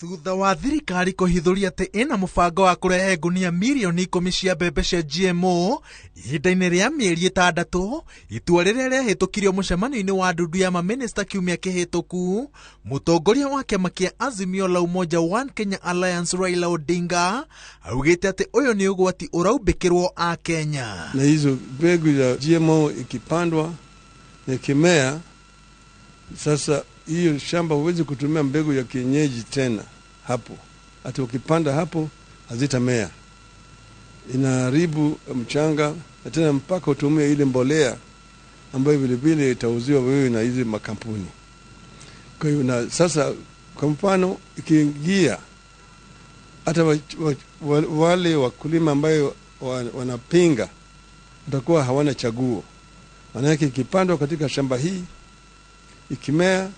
Thutha wa thirikari kũhithũria atĩ ĩna mũbango wa kũrehe ngunia mirioni 10 cia mbembe cia GMO ihinda-inĩ rĩa mĩeri 6, itua rĩrĩa rĩahĩtũkirio mũcemanio-inĩ wa ndundu ya mamĩnĩsta kiumia kĩhĩtũku, mũtongoria wa kĩama kĩa Azimio la Umoja One Kenya Alliance Raila Odinga augĩte atĩ ũyũ nĩ ũgwati ũraumbĩkĩrwo a Kenya. Na hizo mbegu za GMO ikipandwa na ikimea, sasa hiyo shamba huwezi kutumia mbegu ya kienyeji tena hapo. Hata ukipanda hapo hazitamea. Inaharibu mchanga na tena mpaka utumie ile mbolea ambayo vile vile itauziwa wewe na hizi makampuni. Kwa hiyo na sasa kwa mfano ikiingia hata wale wakulima ambayo wanapinga watakuwa hawana chaguo. Maana yake ikipandwa katika shamba hii ikimea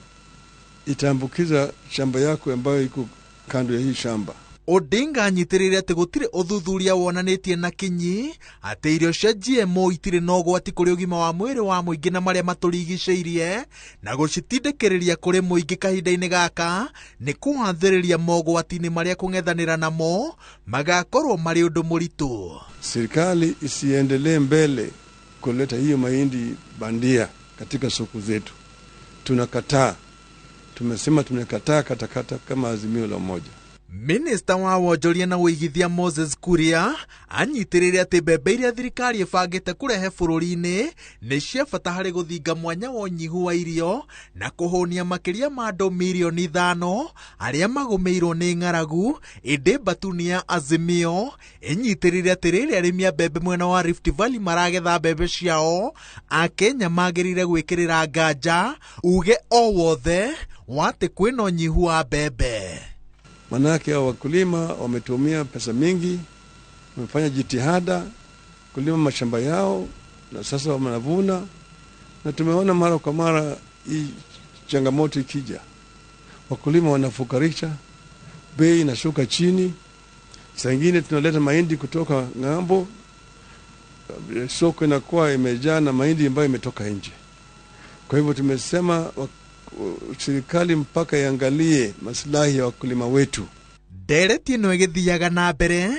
itaambukiza shamba yako ambayo iko kando ya hii shamba. Odinga anyitĩrĩire atĩ gũtirĩ ũthuthuria wonanĩtie na kinyi atĩ irio cia GMO itirĩ na ũgwati kũrĩ ũgima wa mwĩrĩ wa mũingĩ na marĩa matũrigicĩirie, na gũcitindĩkĩrĩria kũrĩ mũingĩ kahinda-inĩ gaka nĩ kũhathĩrĩria mogwati-inĩ marĩa kũng'ethanĩra namo magakorwo marĩ ũndũ mũritũ. Serikali isiendelee mbele kuleta hiyo mahindi bandia katika soko zetu. Tunakataa. Tumesema tunakataa katakata kama Azimio la Umoja. Minista wa wonjoria na uigithia Moses Kuria anyitĩrĩire atĩ mbembe iria thirikari ĩbangĩte kũrehe bũrũri-inĩ nĩ cia bata harĩ gũthinga mwanya wa ũnyihu wa irio na kũhũnia makĩria ma andũ mirioni 5 arĩa magũmĩirwo nĩ ng'aragu. Ĩndĩ mbatuni ya Azimio ĩnyitĩrĩire atĩ rĩrĩa arĩmi a mbembe mwena wa Rift Valley maragetha mbembe ciao, a Kenya magĩrĩire gwĩkĩrĩra nganja uge o wothe wa atĩ kwĩna ũnyihu wa mbembe. Manake hao wakulima wametumia pesa mingi, wamefanya jitihada kulima mashamba yao na sasa wanavuna, na tumeona mara kwa mara hii changamoto ikija, wakulima wanafukarisha, bei inashuka chini. Saa nyingine tunaleta mahindi kutoka ng'ambo, soko inakuwa imejaa na mahindi ambayo imetoka nje. Kwa hivyo tumesema serikali mpaka iangalie maslahi ya wakulima wetu. Ndereti ĩno ĩgĩthiaga na mbere,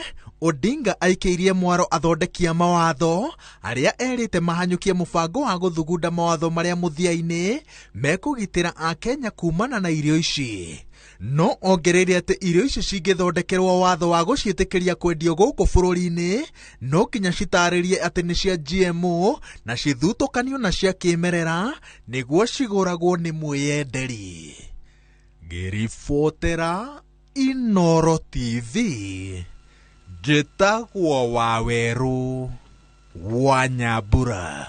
Odinga aikĩirie mwaro athondeki a mawatho arĩa erĩte mahanyũkie mũbango wa gũthugunda mawatho marĩa mũthia-inĩ mekũgitĩra a Kenya kumana na irio ici. No ongereire atĩ irio ici cingĩthondekerwo watho wa gũciĩtĩkĩria kwendio gũkũ bũrũri-inĩ, no nginya citarĩrie atĩ nĩ cia GMO na cithutũkanio na cia kĩmerera nĩguo cigũragwo nĩ mwĩyenderi. Ngĩribotera Inooro TV, njĩtagwo Wawerũ wa Nyambura.